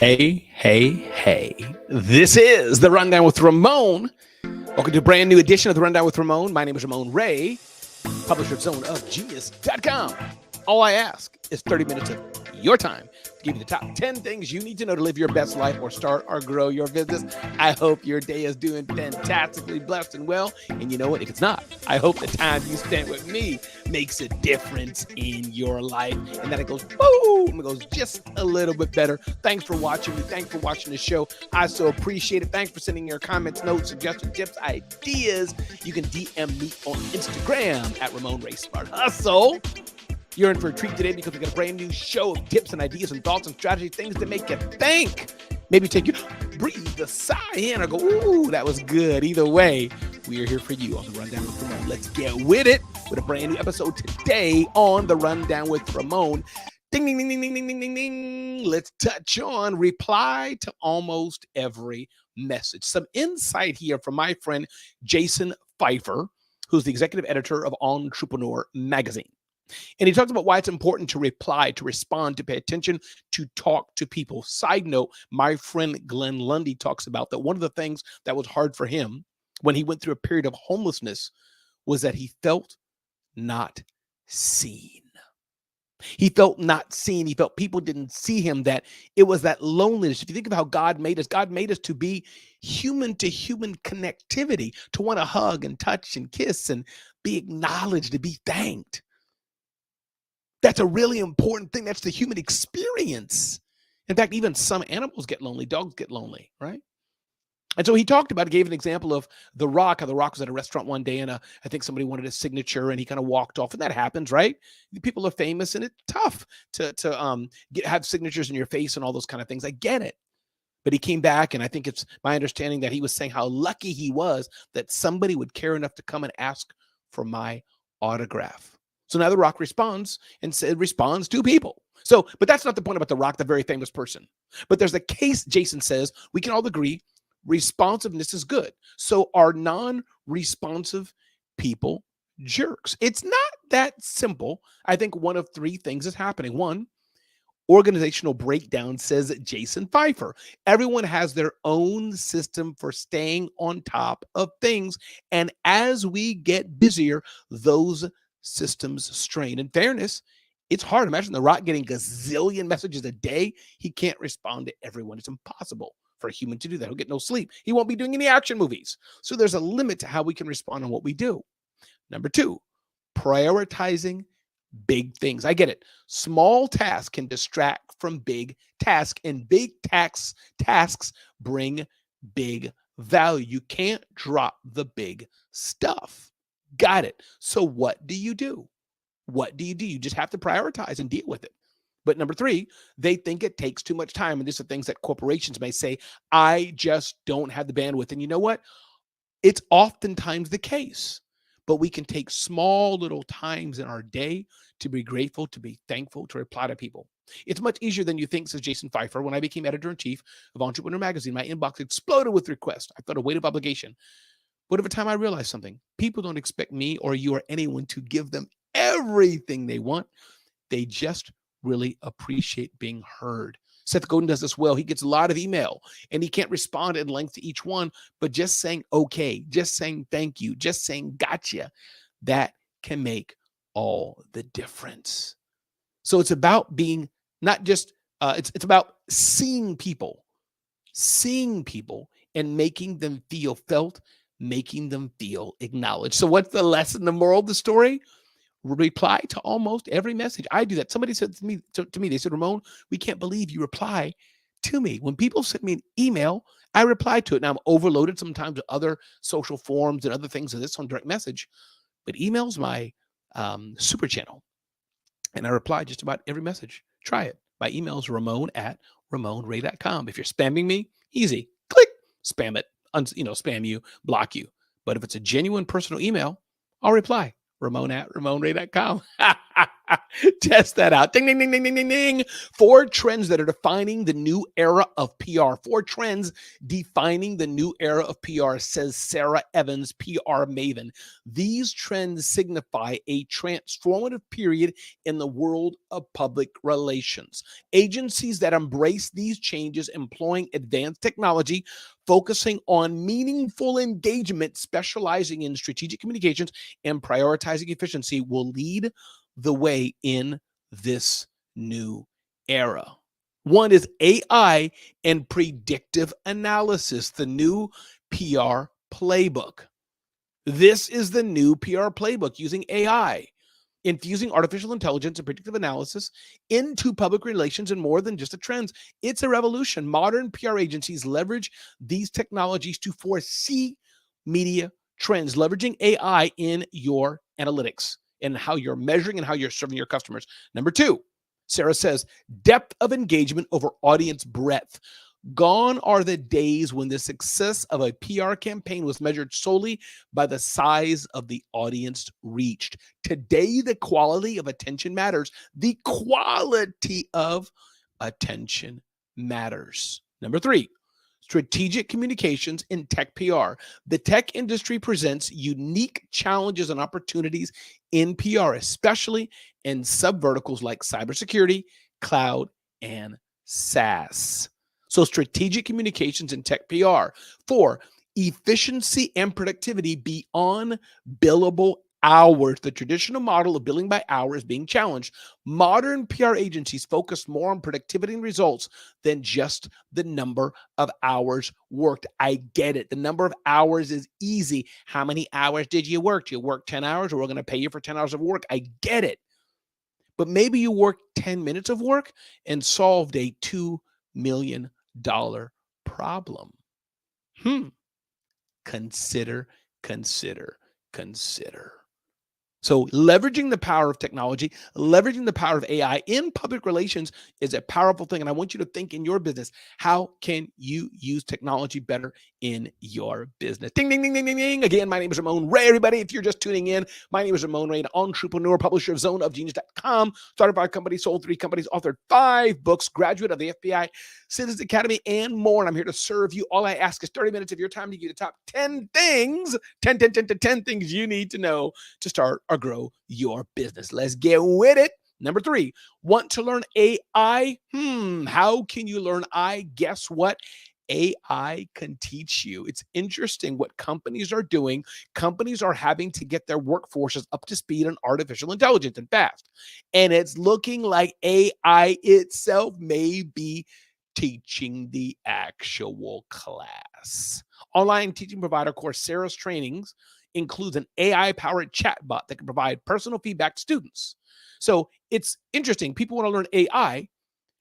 Hey. This is The Rundown with Ramon. Welcome to a brand new edition of The Rundown with Ramon. My name is Ramon Ray, publisher of zoneofgenius.com. All I ask is 30 minutes of your time to give you the top 10 things you need to know to live your best life or start or grow your business. I hope your day is doing fantastically blessed and well. And you know what? If it's not, I hope the time you spent with me makes a difference in your life and that it goes boom, it goes just a little bit better. Thanks for watching me. Thanks for watching the show. I so appreciate it. Thanks for sending your comments, notes, suggestions, tips, ideas. You can DM me on Instagram at Ramon Ray Smart Hustle. You're in for a treat today because we got a brand new show of tips and ideas and thoughts and strategy, things that make you think. Maybe take you, breathe a sigh in or go, ooh, that was good. Either way, we are here for you on The Rundown with Ramon. Let's get with it with a brand new episode today on The Rundown with Ramon. Ding, ding, ding, ding, ding, ding, ding, ding, ding. Let's touch on reply to almost every message. Some insight here from my friend Jason Pfeiffer, who's the executive editor of Entrepreneur Magazine. And he talks about why it's important to reply, to respond, to pay attention, to talk to people. Side note, my friend Glenn Lundy talks about that one of the things that was hard for him when he went through a period of homelessness was that he felt not seen. He felt not seen. He felt people didn't see him, that it was that loneliness. If you think of how God made us to be human to human connectivity, to want to hug and touch and kiss and be acknowledged, to be thanked. That's a really important thing. That's the human experience. In fact, even some animals get lonely. Dogs get lonely, right? And so he talked about, gave an example of The Rock. How The Rock was at a restaurant one day and I think somebody wanted a signature and he kind of walked off, and that happens, right? People are famous and it's tough to have signatures in your face and all those kind of things. I get it. But he came back, and I think it's my understanding that he was saying how lucky he was that somebody would care enough to come and ask for my autograph. So now The Rock responds to people. So, but that's not the point about The Rock, the very famous person. But there's a case, Jason says, we can all agree responsiveness is good. So are non-responsive people jerks? It's not that simple. I think one of three things is happening. One, organizational breakdown, says Jason Pfeiffer. Everyone has their own system for staying on top of things. And as we get busier, those systems strain. In fairness, it's hard. Imagine The Rock getting gazillion messages a day. He can't respond to everyone. It's impossible for a human to do that. He'll get no sleep. He won't be doing any action movies. So there's a limit to how we can respond on what we do. Number two, prioritizing big things. I get it. Small tasks can distract from big tasks, and big tasks bring big value. You can't drop the big stuff. Got it. So what do you do? What do? You just have to prioritize and deal with it. But number three, they think it takes too much time. And these are things that corporations may say, I just don't have the bandwidth. And you know what? It's oftentimes the case. But we can take small little times in our day to be grateful, to be thankful, to reply to people. It's much easier than you think, says Jason Pfeiffer. When I became editor-in-chief of Entrepreneur Magazine, my inbox exploded with requests. I felt a weight of obligation. But over time, I realized something. People don't expect me or you or anyone to give them everything they want. They just really appreciate being heard. Seth Godin does this well. He gets a lot of email and he can't respond at length to each one, but just saying okay, just saying thank you, just saying gotcha, that can make all the difference. So it's about being not just, it's about seeing people and making them feel felt, making them feel acknowledged. So what's the lesson, the moral of the story? Reply to almost every message. I do that. Somebody said to me, they said, Ramon, we can't believe you reply to me. When people send me an email, I reply to it. Now I'm overloaded sometimes with other social forums and other things, and this on direct message, but email's my super channel. And I reply just about every message. Try it. My email is ramon@ramonray.com. If you're spamming me, easy. Click, spam it, spam you, block you. But if it's a genuine personal email, I'll reply. Ramon@ramonray.com. Test that out. Ding, ding, ding, ding, ding, ding, ding. 4 trends that are defining the new era of PR. 4 trends defining the new era of PR, says Sarah Evans, PR maven. These trends signify a transformative period in the world of public relations. Agencies that embrace these changes, employing advanced technology, focusing on meaningful engagement, specializing in strategic communications, and prioritizing efficiency, will lead the way in this new era. One is AI and predictive analysis, the new PR playbook. This is the new PR playbook using AI, infusing artificial intelligence and predictive analysis into public relations and more than just a trend. It's a revolution. Modern PR agencies leverage these technologies to foresee media trends, leveraging AI in your analytics and how you're measuring and how you're serving your customers. Number 2, Sarah says, depth of engagement over audience breadth. Gone are the days when the success of a PR campaign was measured solely by the size of the audience reached. Today, the quality of attention matters. The quality of attention matters. Number 3, strategic communications in tech PR. The tech industry presents unique challenges and opportunities in PR, especially in subverticals like cybersecurity, cloud, and SaaS. So strategic communications and tech PR. 4, efficiency and productivity beyond billable hours. The traditional model of billing by hour is being challenged. Modern PR agencies focus more on productivity and results than just the number of hours worked. I get it. The number of hours is easy. How many hours did you work? Do you work 10 hours or we're going to pay you for 10 hours of work? I get it. But maybe you worked 10 minutes of work and solved a $2 million problem. Consider. So leveraging the power of technology, leveraging the power of AI in public relations is a powerful thing. And I want you to think in your business, how can you use technology better in your business? Ding, ding, ding, ding, ding, ding. Again, my name is Ramon Ray, everybody. If you're just tuning in, my name is Ramon Ray, an entrepreneur, publisher of zoneofgenius.com, started 5 companies, sold 3 companies, authored 5 books, graduate of the FBI Citizens Academy, and more. And I'm here to serve you. All I ask is 30 minutes of your time to give you the top 10 things, 10 things you need to know to start or grow your business. Let's get with it. Number 3, want to learn AI? How can you learn AI? Guess what? AI can teach you. It's interesting what companies are doing. Companies are having to get their workforces up to speed on artificial intelligence and fast. And it's looking like AI itself may be teaching the actual class. Online teaching provider Coursera's trainings includes an AI-powered chatbot that can provide personal feedback to students. So it's interesting. People want to learn AI,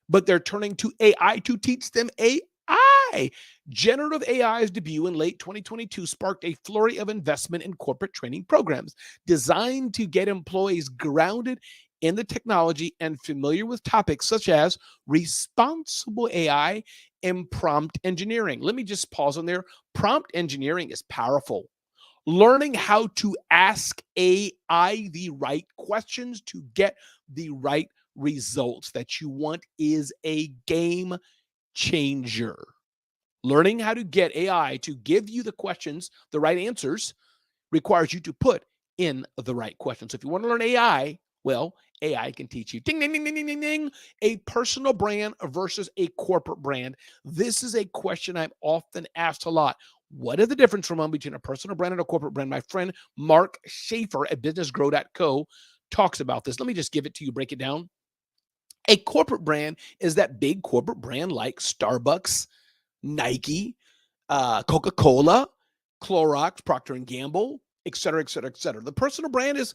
but they're turning to AI to teach them AI. Generative AI's debut in late 2022 sparked a flurry of investment in corporate training programs designed to get employees grounded in the technology and familiar with topics such as responsible AI and prompt engineering. Let me just pause on there. Prompt engineering is powerful. Learning how to ask AI the right questions to get the right results that you want is a game changer. Learning how to get AI to give you the questions, the right answers, requires you to put in the right questions. So if you want to learn AI, well, AI can teach you. Ding, ding, ding, ding, ding, ding, ding. A personal brand versus a corporate brand. This is a question I'm often asked a lot. What is the difference, Ramon, between a personal brand and a corporate brand? My friend Mark Schaefer at businessgrow.co talks about this. Let me just give it to you, break it down. A corporate brand is that big corporate brand like Starbucks, Nike, Coca-Cola, Clorox, Procter & Gamble, et cetera, et cetera, et cetera. The personal brand is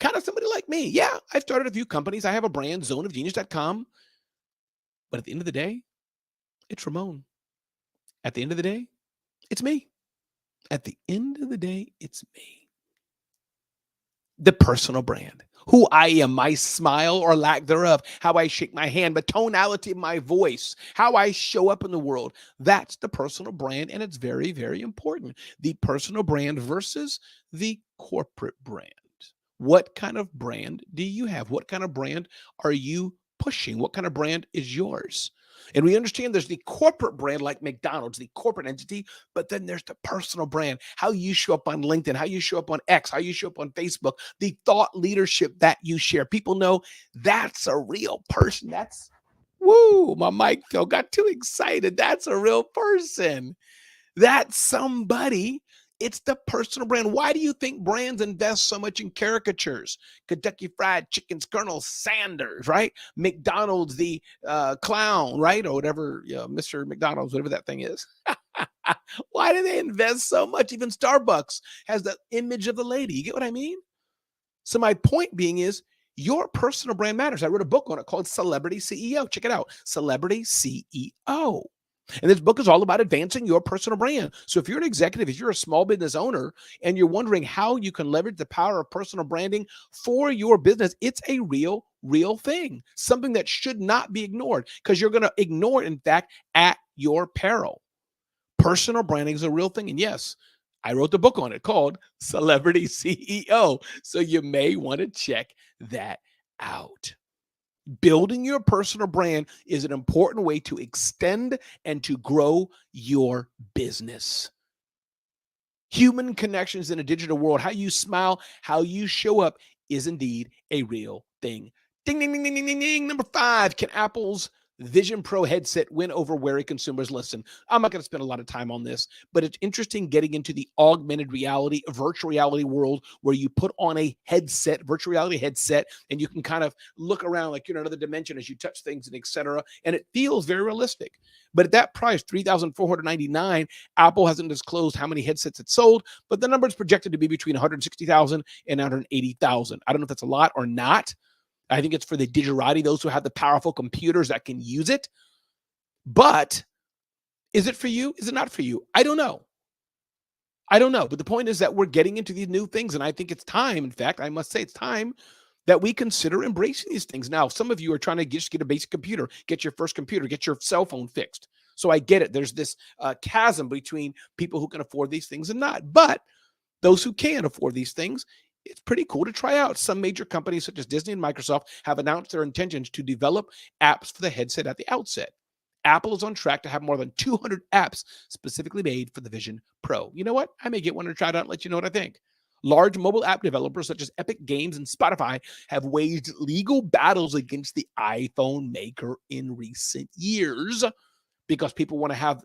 kind of somebody like me. Yeah, I've started a few companies. I have a brand, zoneofgenius.com. But at the end of the day, it's Ramon. At the end of the day, it's me. At the end of the day, it's me. The personal brand. Who I am, my smile or lack thereof, how I shake my hand, the tonality of my voice, how I show up in the world. That's the personal brand, and it's very, very important. The personal brand versus the corporate brand. What kind of brand do you have? What kind of brand are you pushing? What kind of brand is yours? And we understand there's the corporate brand like McDonald's, the corporate entity, but then there's the personal brand, how you show up on LinkedIn, how you show up on X, how you show up on Facebook, the thought leadership that you share. People know that's a real person. That's, woo, my mic fell, got too excited. That's a real person. That's somebody. It's the personal brand. Why do you think brands invest so much in caricatures? Kentucky Fried Chicken's Colonel Sanders, right? McDonald's, the clown, right? Or whatever, Mr. McDonald's, whatever that thing is. Why do they invest so much? Even Starbucks has the image of the lady. You get what I mean? So my point being is your personal brand matters. I wrote a book on it called Celebrity CEO. Check it out. Celebrity CEO. And this book is all about advancing your personal brand. So if you're an executive, if you're a small business owner, and you're wondering how you can leverage the power of personal branding for your business, it's a real thing, something that should not be ignored, because you're going to ignore it, in fact, at your peril. Personal branding is a real thing. And yes, I wrote the book on it called Celebrity CEO. So you may want to check that out. Building your personal brand is an important way to extend and to grow your business. Human connections in a digital world, how you smile, how you show up, is indeed a real thing. Ding, ding, ding, ding, ding, ding, ding. Number 5, can Apple's Vision Pro headset win over wary consumers? Listen, I'm not going to spend a lot of time on this, but it's interesting getting into the augmented reality, virtual reality world where you put on a headset, virtual reality headset, and you can kind of look around like you're in another dimension as you touch things and etc. And it feels very realistic. But at that price, $3,499, Apple hasn't disclosed how many headsets it sold, but the number is projected to be between 160,000 and 180,000. I don't know if that's a lot or not. I think it's for the digerati, those who have the powerful computers that can use it. But is it for you? Is it not for you? I don't know. But the point is that we're getting into these new things, and I think it's time. In fact, I must say it's time that we consider embracing these things. Now, some of you are trying to just get a basic computer, get your first computer, get your cell phone fixed. So I get it. There's this chasm between people who can afford these things and not. But those who can afford these things, it's pretty cool to try out. Some major companies such as Disney and Microsoft have announced their intentions to develop apps for the headset at the outset. Apple is on track to have more than 200 apps specifically made for the Vision Pro. You know what? I may get one to try it out and let you know what I think. Large mobile app developers such as Epic Games and Spotify have waged legal battles against the iPhone maker in recent years because people want to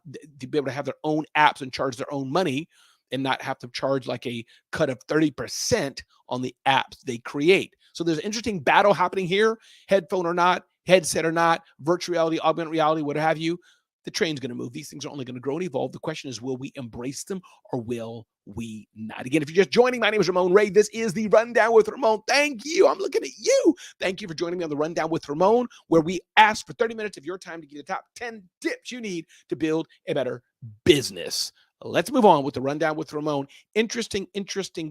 be able to have their own apps and charge their own money and not have to charge like a cut of 30% on the apps they create. So there's an interesting battle happening here, headphone or not, headset or not, virtual reality, augmented reality, what have you. The train's going to move. These things are only going to grow and evolve. The question is, will we embrace them or will we not? Again, if you're just joining, my name is Ramon Ray. This is the Rundown with Ramon. Thank you. I'm looking at you. Thank you for joining me on the Rundown with Ramon, where we ask for 30 minutes of your time to get the top 10 tips you need to build a better business. Let's move on with the Rundown with Ramon. Interesting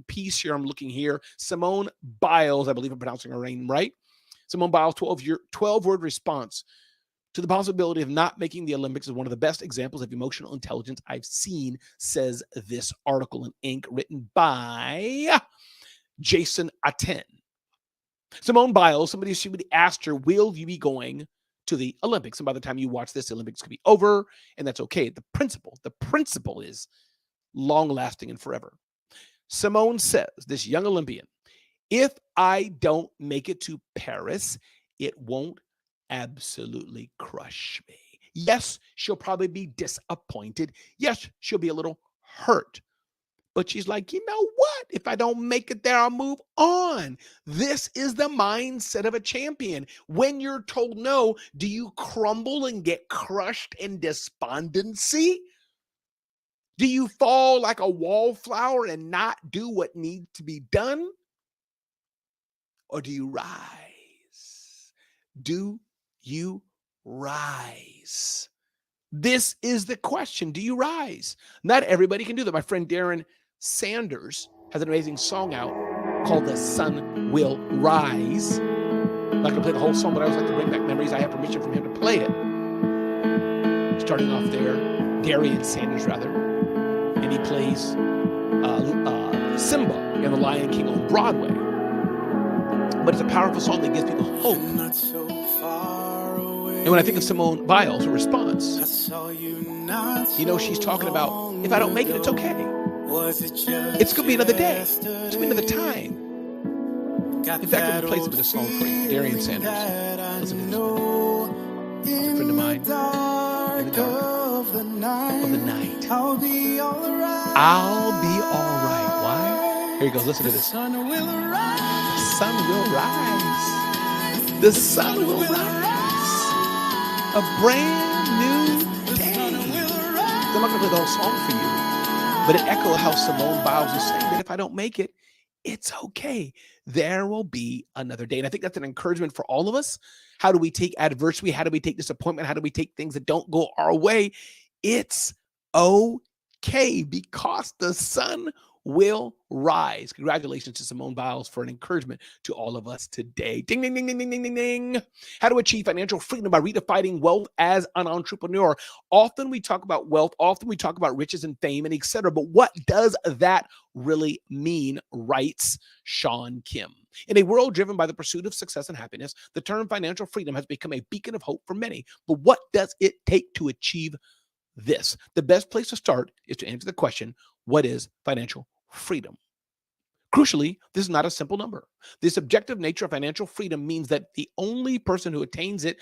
piece here. I'm looking here. Simone Biles, I believe I'm pronouncing her name right. Simone Biles' 12-word response to the possibility of not making the Olympics is one of the best examples of emotional intelligence I've seen, says this article in Inc. written by Jason Aten. Simone Biles, somebody asked her, will you be going to the Olympics? And by the time you watch this, the Olympics could be over, and that's okay. The principle is long-lasting and forever. Simone says, this young Olympian, if I don't make it to Paris, it won't absolutely crush me. Yes, she'll probably be disappointed. Yes, she'll be a little hurt. But she's like, you know what? If I don't make it there, I'll move on. This is the mindset of a champion. When you're told no, do you crumble and get crushed in despondency? Do you fall like a wallflower and not do what needs to be done? Or do you rise? Do you rise? This is the question. Do you rise? Not everybody can do that. My friend Darren Sanders has an amazing song out called The Sun Will Rise. I'm not going to play the whole song, but I always like to bring back memories. I have permission from him to play it. Starting off there, Darian Sanders, rather. And he plays Simba in The Lion King on Broadway. but it's a powerful song that gives people hope. And when I think of Simone Biles, her response, she's talking about, if I don't make it, it's okay. It's going to be another day. It's going to be another time. In fact, I'm replacing it with a song for you, Darian Sanders. Listen to this one. A friend of mine, in the dark of the night. I'll be all right. Why? Here he goes. Listen to this. The sun will rise. The sun will rise. A brand new day. I'm not going to play the whole song for you, but it echoes how Simone Biles is saying that if I don't make it, it's okay. There will be another day. And I think that's an encouragement for all of us. How do we take adversity? How do we take disappointment? How do we take things that don't go our way? It's okay because the sun will rise. Congratulations to Simone Biles for an encouragement to all of us today. Ding, ding, ding, ding, ding, ding, ding, ding. How to achieve financial freedom by redefining wealth as an entrepreneur. Often we talk about wealth, often we talk about riches and fame and etc. But what does that really mean, writes Sean Kim. In a world driven by the pursuit of success and happiness, the term financial freedom has become a beacon of hope for many. But what does it take to achieve this? The best place to start is to answer the question, what is financial freedom? Crucially, this is not a simple number. The subjective nature of financial freedom means that the only person who attains it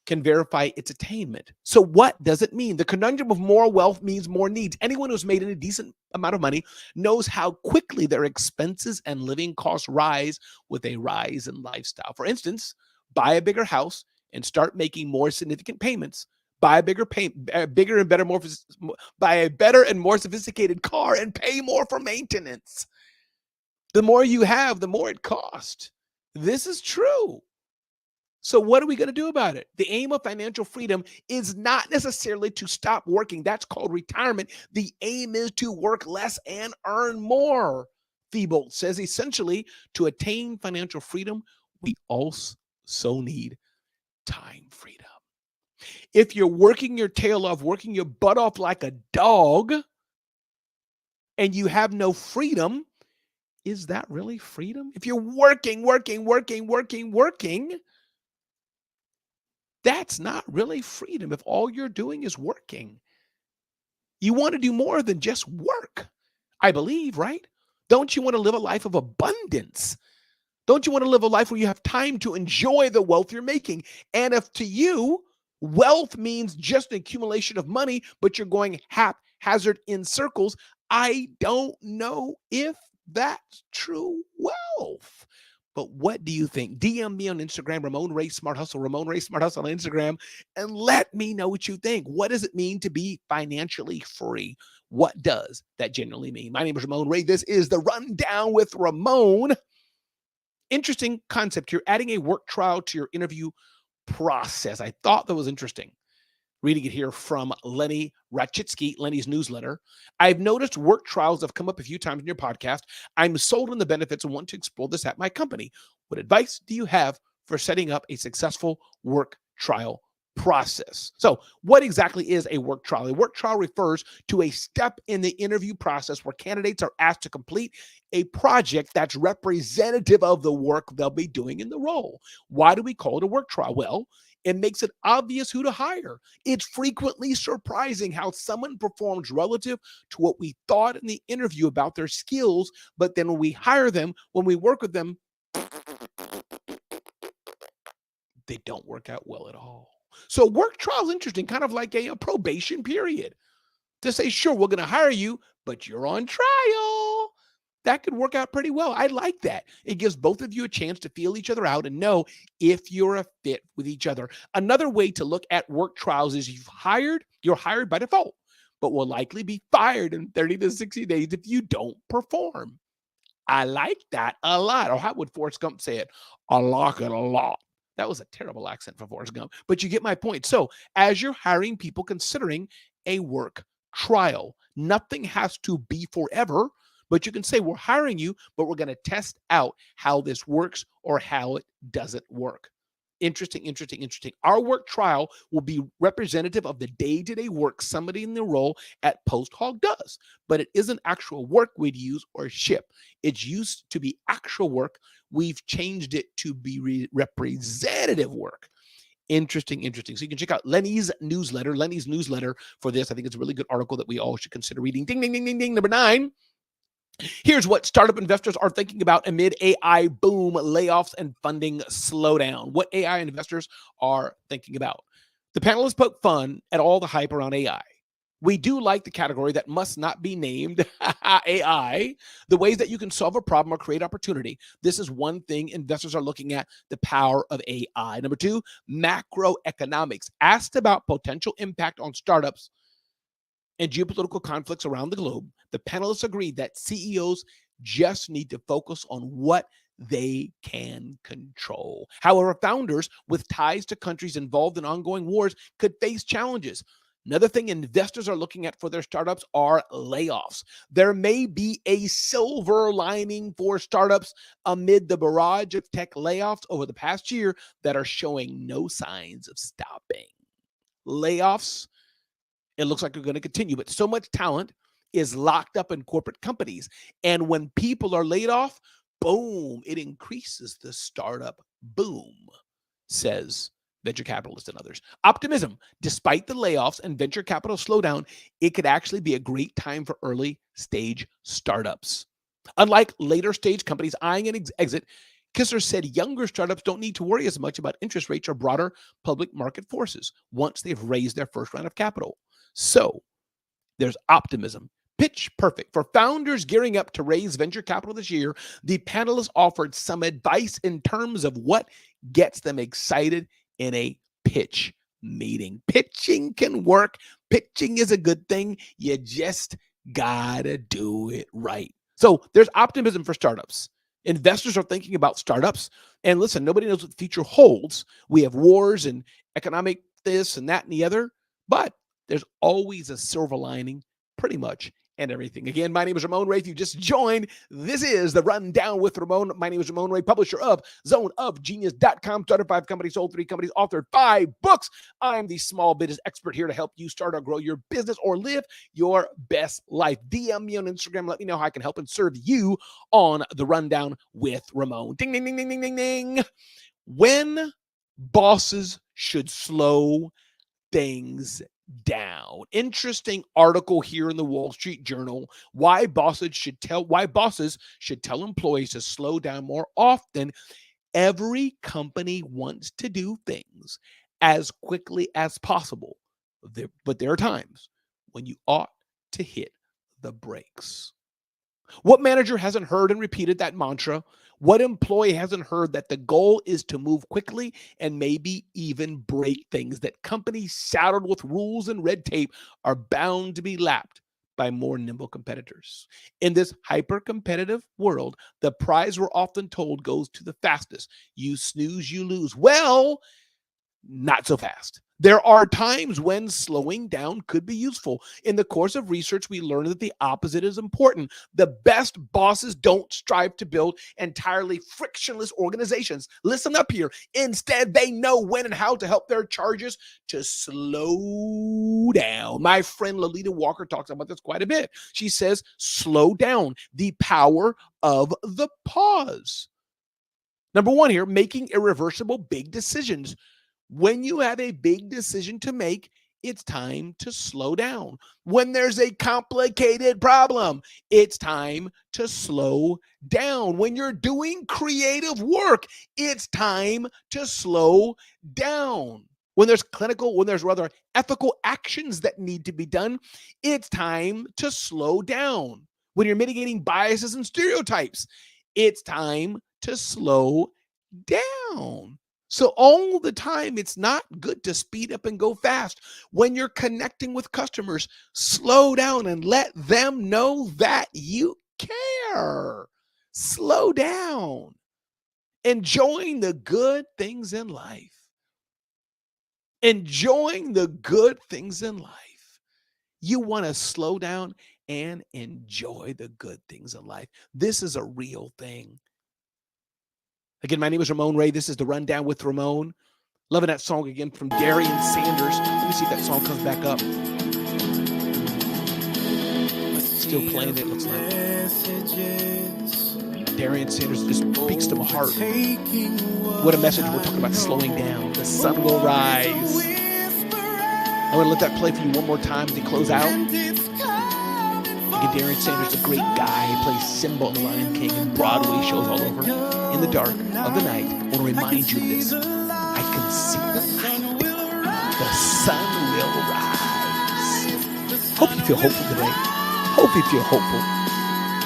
can verify its attainment. So what does it mean? The conundrum of more wealth means more needs. Anyone who's made a decent amount of money knows how quickly their expenses and living costs rise with a rise in lifestyle. For instance, buy a bigger house and start making more significant payments. Buy a better and more sophisticated car and pay more for maintenance. The more you have, the more it costs. This is true. So what are we going to do about it? The aim of financial freedom is not necessarily to stop working. That's called retirement. The aim is to work less and earn more. Thibault says essentially to attain financial freedom, we also need time freedom. If you're working your tail off, working your butt off like a dog, and you have no freedom, is that really freedom? If you're working, that's not really freedom if all you're doing is working. You want to do more than just work, I believe, right? Don't you want to live a life of abundance? Don't you want to live a life where you have time to enjoy the wealth you're making? And if to you, wealth means just an accumulation of money, but you're going haphazard in circles, I don't know if that's true wealth. But what do you think? DM me on Instagram, Ramon Ray Smart Hustle, Ramon Ray Smart Hustle on Instagram, and let me know what you think. What does it mean to be financially free? What does that generally mean? My name is Ramon Ray. This is The Rundown with Ramon. Interesting concept. You're adding a work trial to your interview process. I thought that was interesting. Reading it here from Lenny Rachitsky, Lenny's newsletter. I've noticed work trials have come up a few times in your podcast. I'm sold on the benefits and want to explore this at my company. What advice do you have for setting up a successful work trial process? So what exactly is a work trial? A work trial refers to a step in the interview process where candidates are asked to complete a project that's representative of the work they'll be doing in the role. Why do we call it a work trial? Well, it makes it obvious who to hire. It's frequently surprising how someone performs relative to what we thought in the interview about their skills, but then when we hire them, when we work with them, they don't work out well at all. So work trial is interesting, kind of like a probation period. To say, sure, we're going to hire you, but you're on trial. That could work out pretty well. I like that. It gives both of you a chance to feel each other out and know if you're a fit with each other. Another way to look at work trials is you're hired by default, but will likely be fired in 30 to 60 days if you don't perform. I like that a lot. Or how would Forrest Gump say it? I like it a lot. That was a terrible accent for Forrest Gump, but you get my point. So as you're hiring people considering a work trial, nothing has to be forever. But you can say, we're hiring you, but we're going to test out how this works or how it doesn't work. Interesting. Our work trial will be representative of the day-to-day work somebody in the role at Post Hog does, but it isn't actual work we'd use or ship. It's used to be actual work. We've changed it to be representative work. Interesting. So you can check out Lenny's newsletter for this. I think it's a really good article that we all should consider reading. Ding, ding, ding, ding, ding. Number 9. Here's what startup investors are thinking about amid AI boom, layoffs, and funding slowdown. What AI investors are thinking about. The panelists poke fun at all the hype around AI. We do like the category that must not be named AI, the ways that you can solve a problem or create opportunity. This is one thing investors are looking at, the power of AI. Number 2, macroeconomics. Asked about potential impact on startups and geopolitical conflicts around the globe, the panelists agreed that CEOs just need to focus on what they can control. However, founders with ties to countries involved in ongoing wars could face challenges. Another thing investors are looking at for their startups are layoffs. There may be a silver lining for startups amid the barrage of tech layoffs over the past year that are showing no signs of stopping. Layoffs, it looks like they're going to continue, but so much talent is locked up in corporate companies. And when people are laid off, boom, it increases the startup boom, says venture capitalists and others. Optimism. Despite the layoffs and venture capital slowdown, it could actually be a great time for early stage startups. Unlike later stage companies eyeing an exit, Kisser said younger startups don't need to worry as much about interest rates or broader public market forces once they've raised their first round of capital. So there's optimism. Pitch perfect. For founders gearing up to raise venture capital this year, the panelists offered some advice in terms of what gets them excited in a pitch meeting. Pitching can work. Pitching is a good thing. You just gotta do it right. So there's optimism for startups. Investors are thinking about startups. And listen, nobody knows what the future holds. We have wars and economic this and that and the other, but there's always a silver lining pretty much and everything. Again, my name is Ramon Ray. If you just joined, this is the Rundown with Ramon. My name is Ramon Ray, publisher of zoneofgenius.com. Started 5 companies, sold 3 companies, authored 5 books. I'm the small business expert here to help you start or grow your business or live your best life. DM me on Instagram. Let me know how I can help and serve you on the Rundown with Ramon. Ding, ding, ding, ding, ding, ding, ding. When bosses should slow things down. Interesting article here in the Wall Street Journal. Why bosses should tell employees to slow down more often. Every company wants to do things as quickly as possible. But there are times when you ought to hit the brakes. What manager hasn't heard and repeated that mantra? What employee hasn't heard that the goal is to move quickly and maybe even break things? That companies saddled with rules and red tape are bound to be lapped by more nimble competitors. In this hyper-competitive world, the prize we're often told goes to the fastest. You snooze, you lose. Well, not so fast. There are times when slowing down could be useful. In the course of research, we learned that the opposite is important. The best bosses don't strive to build entirely frictionless organizations. Listen up here. Instead, they know when and how to help their charges to slow down. My friend Lolita Walker talks about this quite a bit. She says, slow down, the power of the pause. Number 1 here, making irreversible big decisions. When you have a big decision to make, it's time to slow down. When there's a complicated problem, it's time to slow down. When you're doing creative work, it's time to slow down. When there's ethical actions that need to be done, it's time to slow down. When you're mitigating biases and stereotypes, it's time to slow down. So all the time, it's not good to speed up and go fast. When you're connecting with customers, slow down and let them know that you care. Slow down. Enjoying the good things in life. Enjoying the good things in life. You want to slow down and enjoy the good things in life. This is a real thing. Again, my name is Ramon Ray. This is the Rundown with Ramon. Loving that song again from Darian Sanders. Let me see if that song comes back up. Still playing it, looks like. Darian Sanders just speaks to my heart. What a message. We're talking about slowing down. The sun will rise. I'm going to let that play for you one more time to close out. Again, Darian Sanders is a great guy. He plays Simba on The Lion King and Broadway shows all over. In the dark of the night, I want to remind you of this. I can see the light. The sun will rise. Hope you feel hopeful today. Hope you feel hopeful.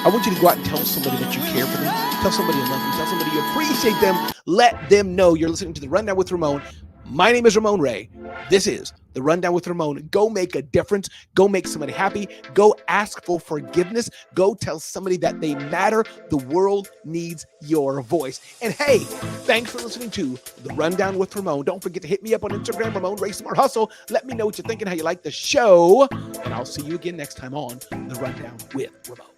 I want you to go out and tell somebody that you care for them. Tell somebody you love them. Tell somebody you appreciate them. Let them know you're listening to The Rundown with Ramon. My name is Ramon Ray. This is The Rundown with Ramon. Go make a difference. Go make somebody happy. Go ask for forgiveness. Go tell somebody that they matter. The world needs your voice. And hey, thanks for listening to The Rundown with Ramon. Don't forget to hit me up on Instagram, Ramon Ray Smart Hustle. Let me know what you're thinking, how you like the show. And I'll see you again next time on The Rundown with Ramon.